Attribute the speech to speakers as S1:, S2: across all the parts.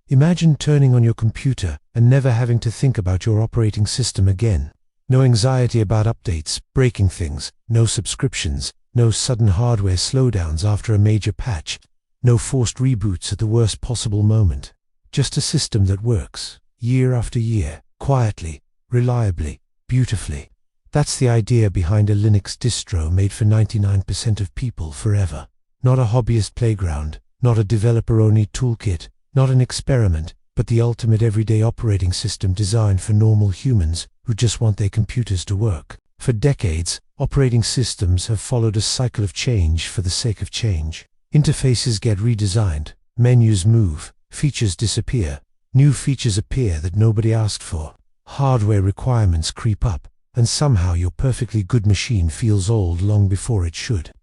S1: Imagine turning on your computer and never having to think about your operating system again. No anxiety about updates, breaking things, no subscriptions, no sudden hardware slowdowns after a major patch, no forced reboots at the worst possible moment. Just a system that works, year after year, quietly, reliably, beautifully. That's the idea behind a Linux distro made for 99% of people forever. Not a hobbyist playground, not a developer-only toolkit, not an experiment, but the ultimate everyday operating system designed for normal humans who just want their computers to work. For decades, operating systems have followed a cycle of change for the sake of change. Interfaces get redesigned, menus move, features disappear, new features appear that nobody asked for. Hardware requirements creep up, and somehow your perfectly good machine feels old long before it should.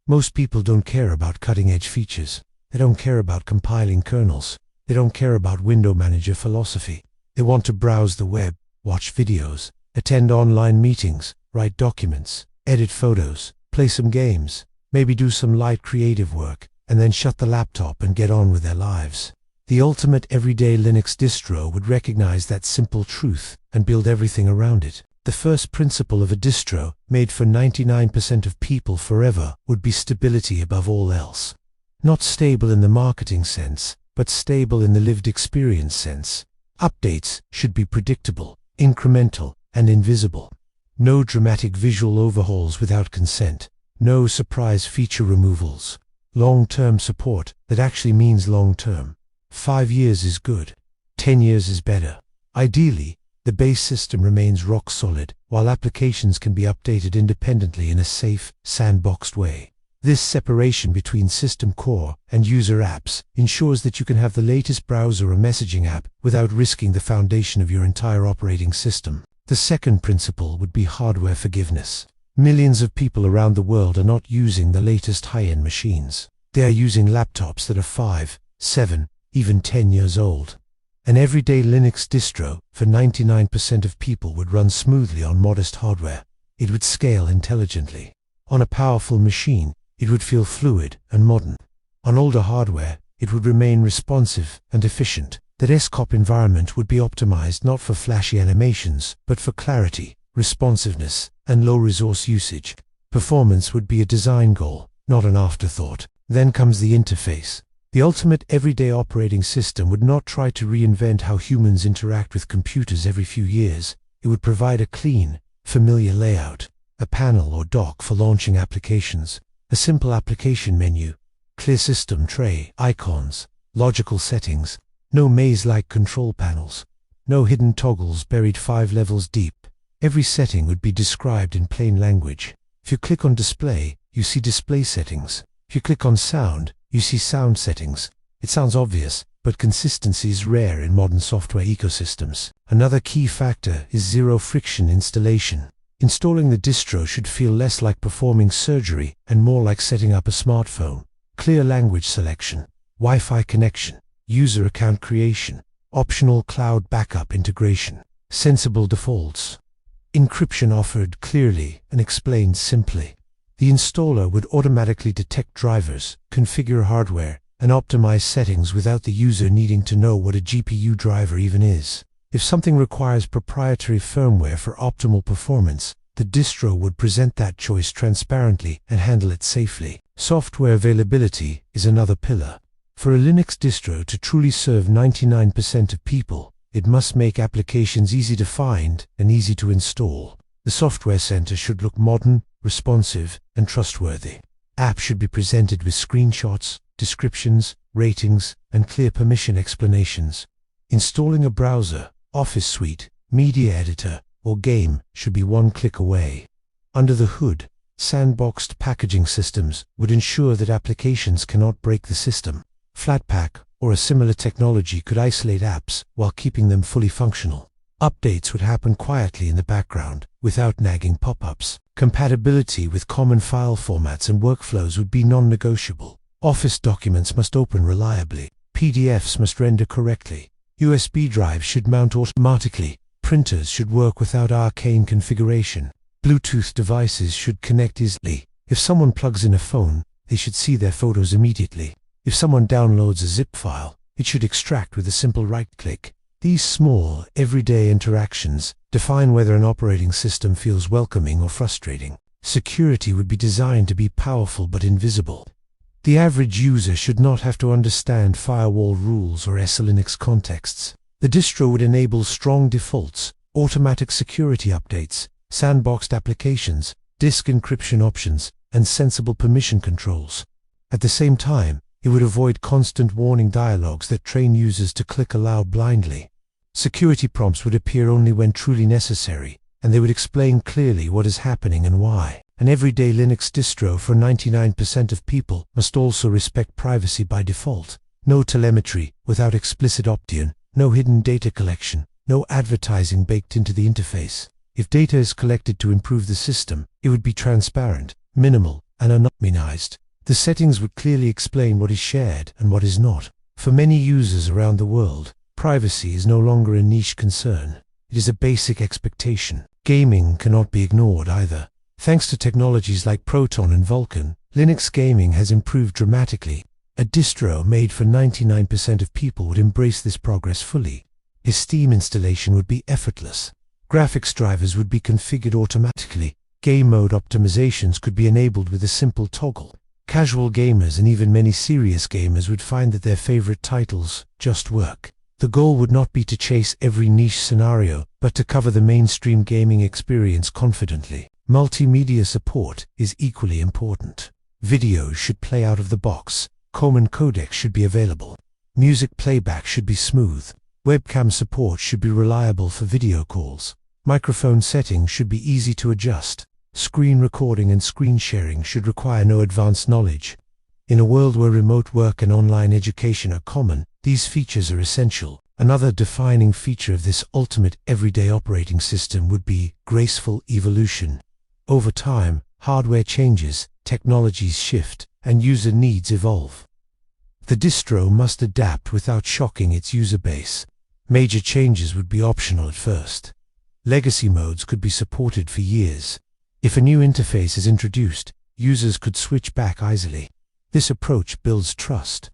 S1: Most people don't care about cutting-edge features. They don't care about compiling kernels. They don't care about window manager philosophy. They want to browse the web, watch videos, attend online meetings, write documents, edit photos, play some games, maybe do some light creative work, and then shut the laptop and get on with their lives. The ultimate everyday Linux distro would recognize that simple truth and build everything around it. The first principle of a distro, made for 99% of people forever, would be stability above all else. Not stable in the marketing sense, but stable in the lived experience sense. Updates should be predictable, incremental, and invisible. No dramatic visual overhauls without consent. No surprise feature removals. Long-term support that actually means long-term. 5 years is good. 10 years is better. Ideally, the base system remains rock solid, while applications can be updated independently in a safe, sandboxed way. This separation between system core and user apps ensures that you can have the latest browser or messaging app without risking the foundation of your entire operating system. The second principle would be hardware forgiveness. Millions of people around the world are not using the latest high-end machines. They are using laptops that are 5, 7, even 10 years old. An everyday Linux distro for 99% of people would run smoothly on modest hardware. It would scale intelligently. On a powerful machine, it would feel fluid and modern. On older hardware, it would remain responsive and efficient. The desktop environment would be optimized not for flashy animations, but for clarity, responsiveness, and low resource usage. Performance would be a design goal, not an afterthought. Then comes the interface. The ultimate everyday operating system would not try to reinvent how humans interact with computers every few years. It would provide a clean, familiar layout, a panel or dock for launching applications, a simple application menu, clear system tray, icons, logical settings, no maze-like control panels, no hidden toggles buried 5 levels deep. Every setting would be described in plain language. If you click on display, you see display settings. If you click on sound, you see sound settings. It sounds obvious, but consistency is rare in modern software ecosystems. Another key factor is zero-friction installation. Installing the distro should feel less like performing surgery and more like setting up a smartphone. Clear language selection, Wi-Fi connection, user account creation, optional cloud backup integration, sensible defaults. Encryption offered clearly and explained simply. The installer would automatically detect drivers, configure hardware, and optimize settings without the user needing to know what a GPU driver even is. If something requires proprietary firmware for optimal performance, the distro would present that choice transparently and handle it safely. Software availability is another pillar. For a Linux distro to truly serve 99% of people, it must make applications easy to find and easy to install. The software center should look modern, responsive, and trustworthy. Apps should be presented with screenshots, descriptions, ratings, and clear permission explanations. Installing a browser, Office suite, media editor, or game should be one click away. Under the hood, sandboxed packaging systems would ensure that applications cannot break the system. Flatpak or a similar technology could isolate apps while keeping them fully functional. Updates would happen quietly in the background, without nagging pop-ups. Compatibility with common file formats and workflows would be non-negotiable. Office documents must open reliably. PDFs must render correctly. USB drives should mount automatically. Printers should work without arcane configuration. Bluetooth devices should connect easily. If someone plugs in a phone, they should see their photos immediately. If someone downloads a zip file, it should extract with a simple right-click. These small, everyday interactions define whether an operating system feels welcoming or frustrating. Security would be designed to be powerful but invisible. The average user should not have to understand firewall rules or SLinux contexts. The distro would enable strong defaults, automatic security updates, sandboxed applications, disk encryption options, and sensible permission controls. At the same time, it would avoid constant warning dialogues that train users to click allow blindly. Security prompts would appear only when truly necessary, and they would explain clearly what is happening and why. An everyday Linux distro for 99% of people must also respect privacy by default. No telemetry without explicit opt-in, no hidden data collection, no advertising baked into the interface. If data is collected to improve the system, it would be transparent, minimal, and anonymized. The settings would clearly explain what is shared and what is not. For many users around the world, privacy is no longer a niche concern. It is a basic expectation. Gaming cannot be ignored either. Thanks to technologies like Proton and Vulkan, Linux gaming has improved dramatically. A distro made for 99% of people would embrace this progress fully. His Steam installation would be effortless. Graphics drivers would be configured automatically. Game mode optimizations could be enabled with a simple toggle. Casual gamers and even many serious gamers would find that their favorite titles just work. The goal would not be to chase every niche scenario, but to cover the mainstream gaming experience confidently. Multimedia support is equally important. Videos should play out of the box. Common codecs should be available. Music playback should be smooth. Webcam support should be reliable for video calls. Microphone settings should be easy to adjust. Screen recording and screen sharing should require no advanced knowledge. In a world where remote work and online education are common, these features are essential. Another defining feature of this ultimate everyday operating system would be graceful evolution. Over time, hardware changes, technologies shift, and user needs evolve. The distro must adapt without shocking its user base. Major changes would be optional at first. Legacy modes could be supported for years. If a new interface is introduced, users could switch back easily. This approach builds trust.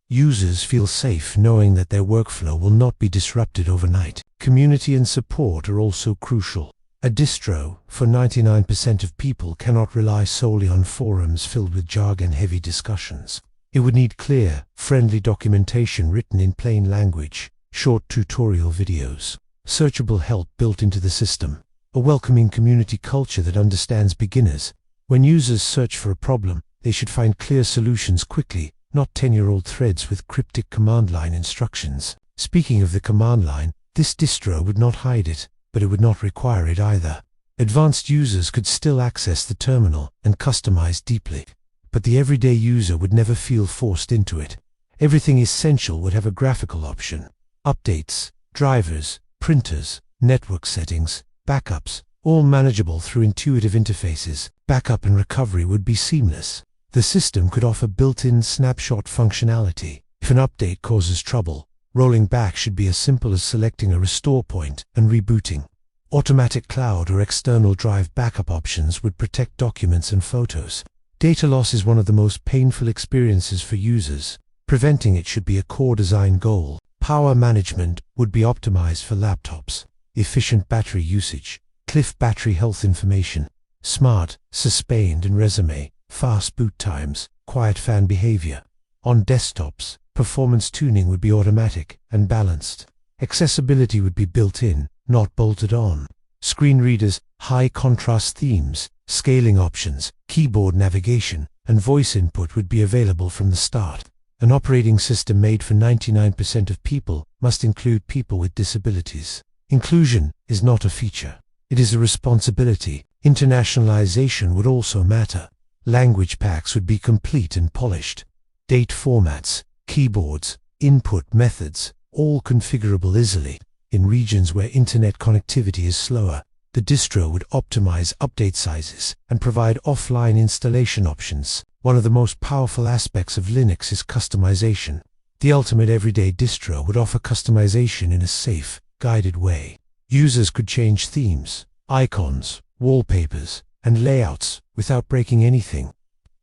S1: Users feel safe knowing that their workflow will not be disrupted overnight. Community and support are also crucial. A distro, for 99% of people, cannot rely solely on forums filled with jargon-heavy discussions. It would need clear, friendly documentation written in plain language, short tutorial videos, searchable help built into the system, a welcoming community culture that understands beginners. When users search for a problem, they should find clear solutions quickly, not 10-year-old threads with cryptic command line instructions. Speaking of the command line, this distro would not hide it, but it would not require it either. Advanced users could still access the terminal and customize deeply, but the everyday user would never feel forced into it. Everything essential would have a graphical option. Updates, drivers, printers, network settings, backups, all manageable through intuitive interfaces. Backup and recovery would be seamless. The system could offer built-in snapshot functionality. If an update causes trouble, rolling back should be as simple as selecting a restore point and rebooting. Automatic cloud or external drive backup options would protect documents and photos. Data loss is one of the most painful experiences for users. Preventing it should be a core design goal. Power management would be optimized for laptops. Efficient battery usage, cliff battery health information, smart, sustained and resume, fast boot times, quiet fan behavior. On desktops, performance tuning would be automatic and balanced. Accessibility would be built in, not bolted on. Screen readers, high contrast themes, scaling options, keyboard navigation, and voice input would be available from the start. An operating system made for 99% of people must include people with disabilities. Inclusion is not a feature. It is a responsibility. Internationalization would also matter. Language packs would be complete and polished. Date formats, keyboards, input methods, all configurable easily. In regions where internet connectivity is slower, the distro would optimize update sizes and provide offline installation options. One of the most powerful aspects of Linux is customization. The ultimate everyday distro would offer customization in a safe, guided way. Users could change themes, icons, wallpapers, and layouts without breaking anything.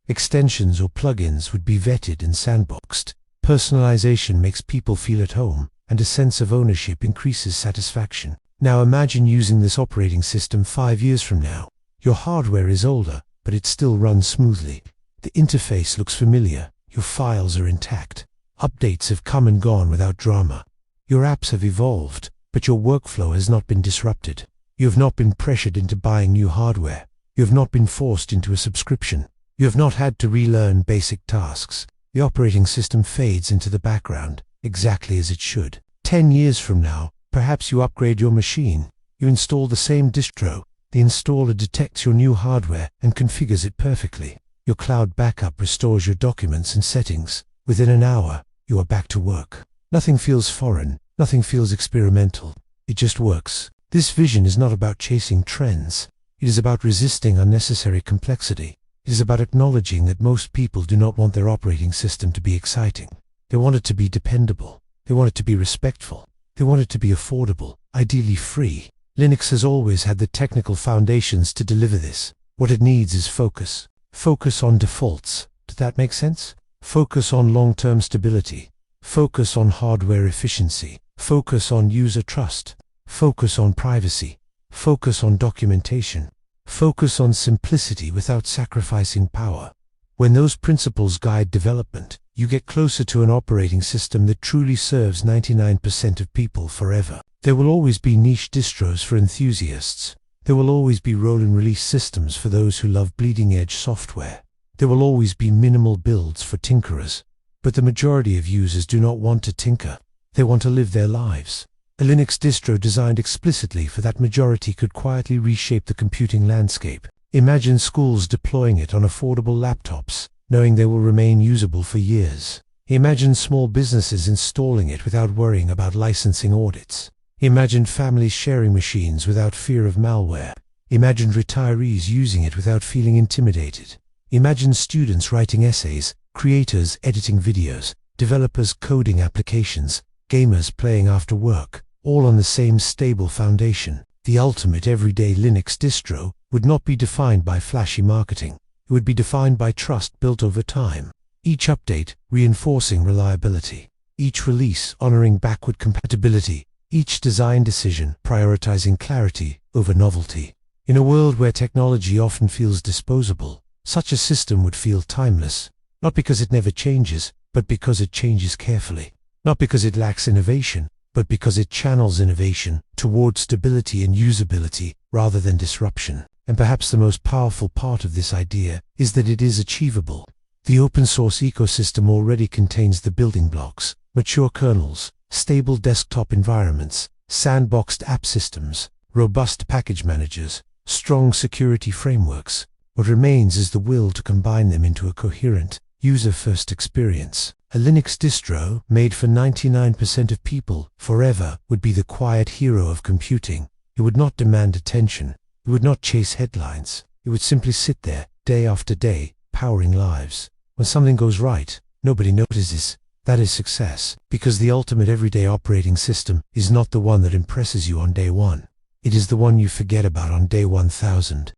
S1: Extensions or plugins would be vetted and sandboxed. Personalization makes people feel at home, and a sense of ownership increases satisfaction. Now imagine using this operating system 5 years from now. Your hardware is older, but it still runs smoothly. The interface looks familiar, your files are intact. Updates have come and gone without drama. Your apps have evolved, but your workflow has not been disrupted. You have not been pressured into buying new hardware. You have not been forced into a subscription. You have not had to relearn basic tasks. The operating system fades into the background, exactly as it should. 10 years from now, perhaps you upgrade your machine. You install the same distro. The installer detects your new hardware and configures it perfectly. Your cloud backup restores your documents and settings. Within an hour, you are back to work. Nothing feels foreign. Nothing feels experimental. It just works. This vision is not about chasing trends. It is about resisting unnecessary complexity. It is about acknowledging that most people do not want their operating system to be exciting. They want it to be dependable. They want it to be respectful. They want it to be affordable, ideally free. Linux has always had the technical foundations to deliver this. What it needs is focus. Focus on defaults. Does that make sense? Focus on long-term stability. Focus on hardware efficiency. Focus on user trust. Focus on privacy. Focus on documentation. Focus on simplicity without sacrificing power. When those principles guide development, you get closer to an operating system that truly serves 99% of people forever. There will always be niche distros for enthusiasts. There will always be roll and release systems for those who love bleeding-edge software. There will always be minimal builds for tinkerers. But the majority of users do not want to tinker. They want to live their lives. A Linux distro designed explicitly for that majority could quietly reshape the computing landscape. Imagine schools deploying it on affordable laptops, knowing they will remain usable for years. Imagine small businesses installing it without worrying about licensing audits. Imagine families sharing machines without fear of malware. Imagine retirees using it without feeling intimidated. Imagine students writing essays, creators editing videos, developers coding applications, gamers playing after work, all on the same stable foundation. The ultimate everyday Linux distro would not be defined by flashy marketing. It would be defined by trust built over time. Each update reinforcing reliability. Each release honoring backward compatibility. Each design decision prioritizing clarity over novelty. In a world where technology often feels disposable, such a system would feel timeless, not because it never changes, but because it changes carefully. Not because it lacks innovation, but because it channels innovation towards stability and usability rather than disruption. And perhaps the most powerful part of this idea is that it is achievable. The open source ecosystem already contains the building blocks: mature kernels, stable desktop environments, sandboxed app systems, robust package managers, strong security frameworks. What remains is the will to combine them into a coherent, user-first experience. A Linux distro, made for 99% of people, forever, would be the quiet hero of computing. It would not demand attention. It would not chase headlines. It would simply sit there, day after day, powering lives. When something goes right, nobody notices. That is success, because the ultimate everyday operating system is not the one that impresses you on day one. It is the one you forget about on day 1000.